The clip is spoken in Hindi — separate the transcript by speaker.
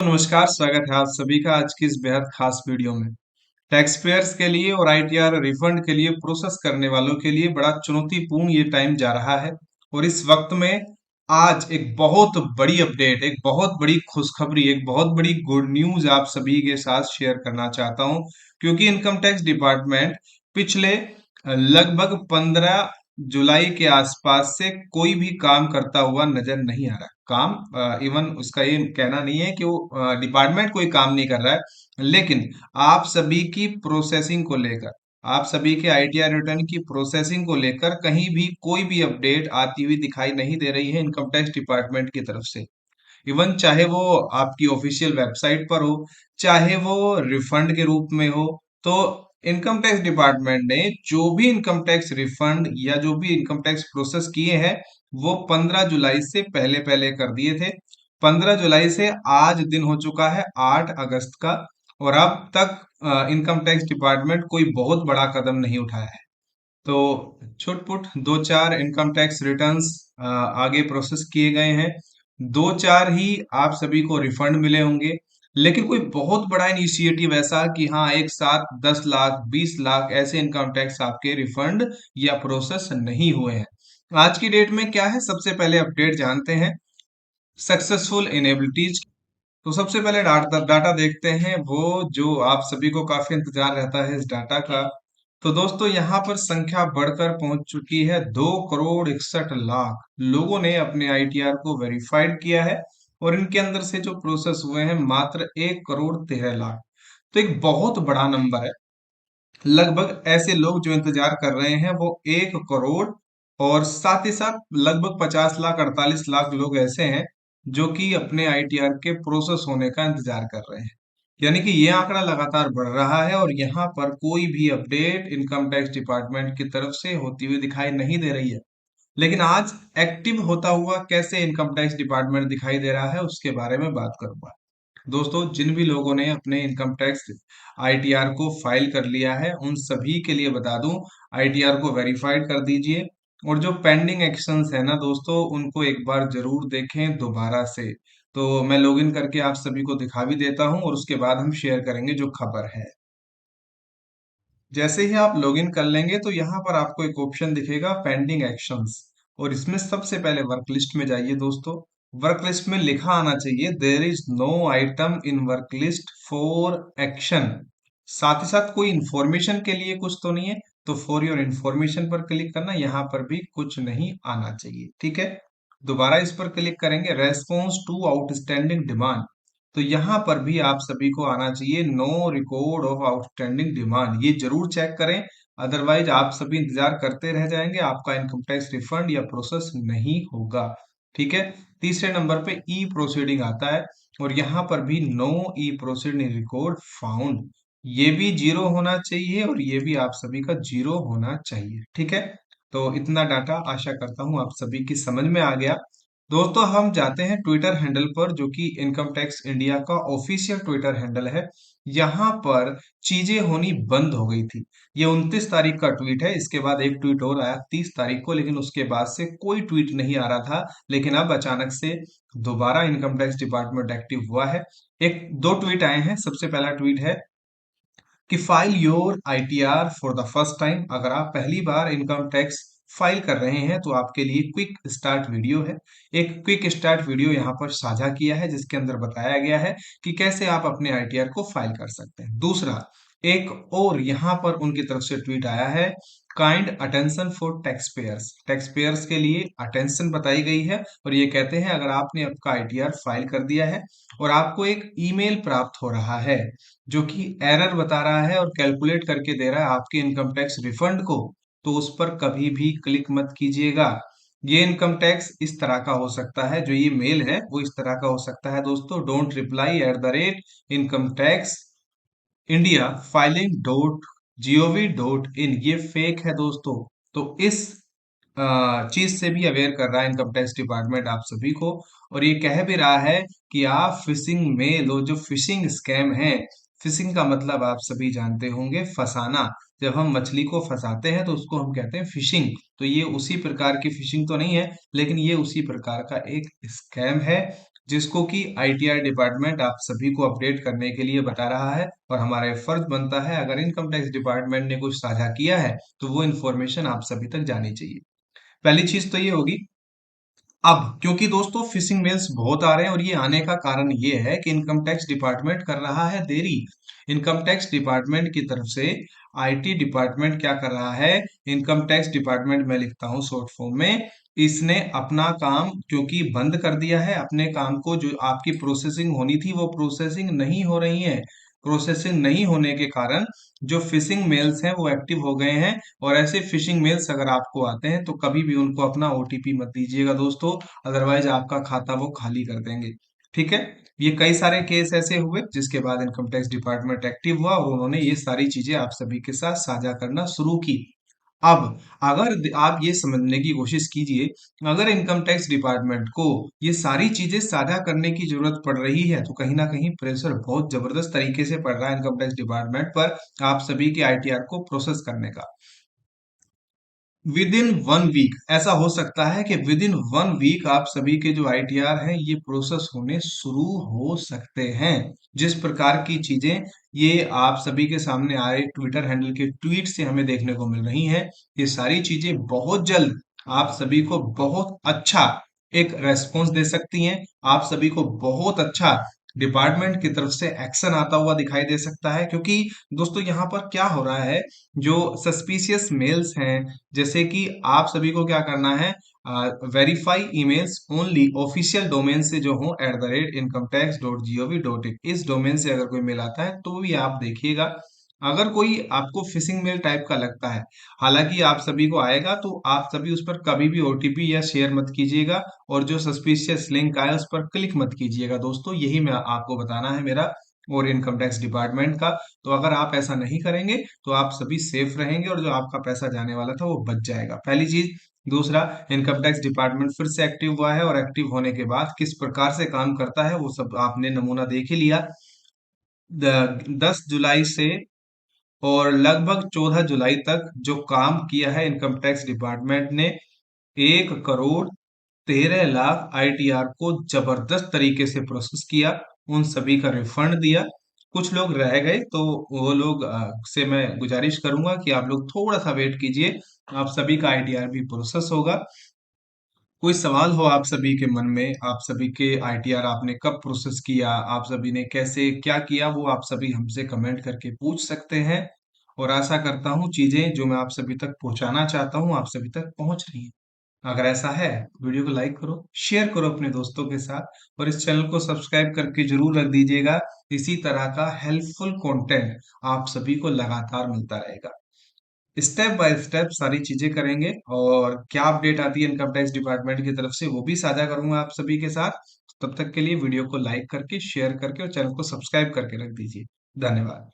Speaker 1: नमस्कार, स्वागत है आप सभी का आज की इस बेहद खास वीडियो में। टैक्स पेयर्स के लिए और आईटीआर रिफंड के लिए प्रोसेस करने वालों के लिए बड़ा चुनौतीपूर्ण ये टाइम जा रहा है। और इस वक्त में आज एक बहुत बड़ी अपडेट, एक बहुत बड़ी खुशखबरी, एक बहुत बड़ी गुड न्यूज आप सभी के साथ शेयर करना चाहता हूं, क्योंकि इनकम टैक्स डिपार्टमेंट पिछले लगभग 15 जुलाई के आसपास से कोई भी काम करता हुआ नजर नहीं आ रहा। काम इवन उसका ये कहना नहीं है कि वो डिपार्टमेंट कोई काम नहीं कर रहा है, लेकिन आप सभी की प्रोसेसिंग को लेकर, आप सभी के आईटीआर रिटर्न की प्रोसेसिंग को लेकर कहीं भी कोई भी अपडेट आती हुई दिखाई नहीं दे रही है इनकम टैक्स डिपार्टमेंट की तरफ से। इवन चाहे वो आपकी ऑफिशियल वेबसाइट पर हो, चाहे वो रिफंड के रूप में हो, तो इनकम टैक्स डिपार्टमेंट ने जो भी इनकम टैक्स रिफंड या जो भी इनकम टैक्स प्रोसेस किए हैं वो 15 जुलाई से पहले पहले कर दिए थे। 15 जुलाई से आज दिन हो चुका है 8 अगस्त का, और अब तक इनकम टैक्स डिपार्टमेंट कोई बहुत बड़ा कदम नहीं उठाया है। तो छुटपुट दो चार इनकम टैक्स रिटर्न्स आगे प्रोसेस किए गए हैं। दो चार ही आप सभी को रिफंड मिले होंगे, लेकिन कोई बहुत बड़ा इनिशिएटिव ऐसा कि हाँ एक साथ 10 लाख 20 लाख ऐसे इनकम टैक्स आपके रिफंड या प्रोसेस नहीं हुए हैं। आज की डेट में क्या है, सबसे पहले अपडेट जानते हैं सक्सेसफुल इनेबिलिटीज। तो सबसे पहले डाटा डाटा देखते हैं, वो जो आप सभी को काफी इंतजार रहता है इस डाटा का। तो दोस्तों यहाँ पर संख्या बढ़कर पहुंच चुकी है 2 करोड़ 61 लाख लोगों ने अपने आईटीआर को वेरीफाइड किया है, और इनके अंदर से जो प्रोसेस हुए हैं मात्र 1 करोड़ 13 लाख। तो एक बहुत बड़ा नंबर है। लगभग ऐसे लोग जो इंतजार कर रहे हैं वो 1 करोड़, और साथ ही साथ लगभग 50 लाख 48 लाख लोग ऐसे हैं जो कि अपने आईटीआर के प्रोसेस होने का इंतजार कर रहे हैं। यानी कि ये आंकड़ा लगातार बढ़ रहा है, और यहाँ पर कोई भी अपडेट इनकम टैक्स डिपार्टमेंट की तरफ से होती हुई दिखाई नहीं दे रही है। लेकिन आज एक्टिव होता हुआ कैसे इनकम टैक्स डिपार्टमेंट दिखाई दे रहा है उसके बारे में बात करूंगा। दोस्तों, जिन भी लोगों ने अपने इनकम टैक्स आईटीआर को फाइल कर लिया है उन सभी के लिए बता दूं, आईटीआर को वेरीफाइड कर दीजिए। और जो पेंडिंग एक्शंस है ना दोस्तों, उनको एक बार जरूर देखें दोबारा से। तो मैं लॉगिन करके आप सभी को दिखा भी देता हूं, और उसके बाद हम शेयर करेंगे जो खबर है। जैसे ही आप लॉगिन कर लेंगे तो यहाँ पर आपको एक ऑप्शन दिखेगा पेंडिंग एक्शंस, और इसमें सबसे पहले वर्क लिस्ट में जाइए दोस्तों। वर्क लिस्ट में लिखा आना चाहिए there is no item in work list for action. साथ ही साथ कोई इंफॉर्मेशन के लिए कुछ तो नहीं है, तो फॉर योर इंफॉर्मेशन पर क्लिक करना, यहाँ पर भी कुछ नहीं आना चाहिए, ठीक है। दोबारा इस पर क्लिक करेंगे, रेस्पॉन्स टू आउटस्टैंडिंग डिमांड। तो यहाँ पर भी आप सभी को आना चाहिए no record of outstanding demand, ये जरूर चेक करें। अदरवाइज आप सभी इंतजार करते रह जाएंगे, आपका इनकम टैक्स रिफंड या प्रोसेस नहीं होगा, ठीक है। तीसरे नंबर पे ई प्रोसीडिंग आता है, और यहाँ पर भी नो ई प्रोसीडिंग रिकॉर्ड फाउंड, ये भी जीरो होना चाहिए, और ये भी आप सभी का जीरो होना चाहिए, ठीक है। तो इतना डाटा आशा करता हूँ आप सभी की समझ में आ गया। दोस्तों, हम जाते हैं ट्विटर हैंडल पर, जो कि इनकम टैक्स इंडिया का ऑफिशियल ट्विटर हैंडल है। यहाँ पर चीजें होनी बंद हो गई थी। ये 29 तारीख का ट्वीट है, इसके बाद एक ट्वीट और आया 30 तारीख को, लेकिन उसके बाद से कोई ट्वीट नहीं आ रहा था। लेकिन अब अचानक से दोबारा इनकम टैक्स डिपार्टमेंट एक्टिव हुआ है। एक दो ट्वीट आए हैं। सबसे पहला ट्वीट है कि file your ITR for the first time. अगर आप पहली बार इनकम टैक्स फाइल कर रहे हैं तो आपके लिए क्विक स्टार्ट वीडियो है। एक क्विक स्टार्ट वीडियो यहाँ पर साझा किया है, जिसके अंदर बताया गया है कि कैसे आप अपने आईटीआर को फाइल कर सकते हैं। दूसरा, एक और यहाँ पर उनकी तरफ से ट्वीट आया है, kind attention for tax payers. Tax payers के लिए अटेंशन बताई गई है, और ये कहते हैं अगर आपने आपका आईटीआर फाइल कर दिया है और आपको एक ईमेल प्राप्त हो रहा है जो कि एरर बता रहा है और कैलकुलेट करके दे रहा है आपके इनकम टैक्स रिफंड को, तो उस पर कभी भी क्लिक मत कीजिएगा। ये इनकम टैक्स इस तरह का हो सकता है, जो ये मेल है वो इस तरह का हो सकता है दोस्तों, don't reply at the rate income tax India filing dot gov dot in. ये फेक है दोस्तों। तो इस चीज से भी अवेयर कर रहा है इनकम टैक्स डिपार्टमेंट आप सभी को, और ये कह भी रहा है कि आप फिशिंग मेल और जो फिशिंग स्कैम है, फिशिंग का मतलब आप सभी जानते होंगे फंसाना। जब हम मछली को फंसाते हैं तो उसको हम कहते हैं फिशिंग। तो ये उसी प्रकार की फिशिंग तो नहीं है, लेकिन ये उसी प्रकार का एक स्कैम है, जिसको कि आईटीआर डिपार्टमेंट आप सभी को अपडेट करने के लिए बता रहा है, और हमारा ये फर्ज बनता है अगर इनकम टैक्स डिपार्टमेंट ने कुछ साझा किया है तो वो इन्फॉर्मेशन आप सभी तक जानी चाहिए। पहली चीज तो ये होगी। अब क्योंकि दोस्तों फिशिंग मेल्स बहुत आ रहे हैं और ये आने का कारण ये है कि इनकम टैक्स डिपार्टमेंट कर रहा है देरी। इनकम टैक्स डिपार्टमेंट की तरफ से आईटी डिपार्टमेंट क्या कर रहा है, इनकम टैक्स डिपार्टमेंट मैं लिखता हूँ शॉर्ट फॉर्म में, इसने अपना काम क्योंकि बंद कर दिया है, अपने काम को जो आपकी प्रोसेसिंग होनी थी वो प्रोसेसिंग नहीं हो रही है। प्रोसेसिंग नहीं होने के कारण जो फिशिंग मेल्स हैं वो एक्टिव हो गए हैं। और ऐसे फिशिंग मेल्स अगर आपको आते हैं तो कभी भी उनको अपना ओटीपी मत दीजिएगा दोस्तों, अदरवाइज आपका खाता वो खाली कर देंगे। ठीक है। ये कई सारे केस ऐसे हुए जिसके बाद इनकम टैक्स डिपार्टमेंट एक्टिव हुआ और उन्होंने ये सारी चीजें आप सभी के साथ साझा करना शुरू की। अब अगर आप ये समझने की कोशिश कीजिए, अगर इनकम टैक्स डिपार्टमेंट को ये सारी चीजें साझा करने की जरूरत पड़ रही है तो कहीं ना कहीं प्रेशर बहुत जबरदस्त तरीके से पड़ रहा है इनकम टैक्स डिपार्टमेंट पर आप सभी के आईटीआर को प्रोसेस करने का। विद इन 1 वीक ऐसा हो सकता है कि विद इन 1 वीक आप सभी के जो आईटीआर हैं ये प्रोसेस होने शुरू हो सकते हैं। जिस प्रकार की चीजें ये आप सभी के सामने आए ट्विटर हैंडल के ट्वीट से हमें देखने को मिल रही हैं, ये सारी चीजें बहुत जल्द आप सभी को बहुत अच्छा एक रेस्पॉन्स दे सकती हैं। आप सभी को बहुत अच्छा डिपार्टमेंट की तरफ से एक्शन आता हुआ दिखाई दे सकता है, क्योंकि दोस्तों यहाँ पर क्या हो रहा है, जो सस्पिशियस मेल्स हैं, जैसे कि आप सभी को क्या करना है, verify emails only official domain से जो हो @incometax.gov.in, इस डोमेन से अगर कोई मेल आता है तो भी आप देखिएगा। अगर कोई आपको फिशिंग मेल टाइप का लगता है, हालांकि आप सभी को आएगा तो आप सभी उस पर कभी भी ओटीपी या शेयर मत कीजिएगा, और जो सस्पिशियस लिंक आए उस पर क्लिक मत कीजिएगा दोस्तों, यही मैं आपको बताना है मेरा और इनकम टैक्स डिपार्टमेंट का। तो अगर आप ऐसा नहीं करेंगे तो आप सभी सेफ रहेंगे और जो आपका पैसा जाने वाला था वो बच जाएगा, पहली चीज। दूसरा, इनकम टैक्स डिपार्टमेंट फिर से एक्टिव हुआ है और एक्टिव होने के बाद किस प्रकार से काम करता है वो सब आपने नमूना देख ही लिया। 10 जुलाई से और लगभग 14 जुलाई तक जो काम किया है इनकम टैक्स डिपार्टमेंट ने, 1 करोड़ 13 लाख आईटीआर को जबरदस्त तरीके से प्रोसेस किया, उन सभी का रिफंड दिया। कुछ लोग रह गए तो वो लोग से मैं गुजारिश करूंगा कि आप लोग थोड़ा सा वेट कीजिए, आप सभी का आईटीआर भी प्रोसेस होगा। कोई सवाल हो आप सभी के मन में, आप सभी के आईटीआर आपने कब प्रोसेस किया, आप सभी ने कैसे क्या किया, वो आप सभी हमसे कमेंट करके पूछ सकते हैं। और आशा करता हूँ चीजें जो मैं आप सभी तक पहुंचाना चाहता हूँ आप सभी तक पहुंच रही हैं। अगर ऐसा है वीडियो को लाइक करो, शेयर करो अपने दोस्तों के साथ और इस चैनल को सब्सक्राइब करके जरूर रख दीजिएगा। इसी तरह का हेल्पफुल कंटेंट आप सभी को लगातार मिलता रहेगा। स्टेप बाय स्टेप सारी चीजें करेंगे और क्या अपडेट आती है इनकम टैक्स डिपार्टमेंट की तरफ से वो भी साझा करूंगा आप सभी के साथ। तब तक के लिए वीडियो को लाइक करके शेयर करके और चैनल को सब्सक्राइब करके रख दीजिए। धन्यवाद।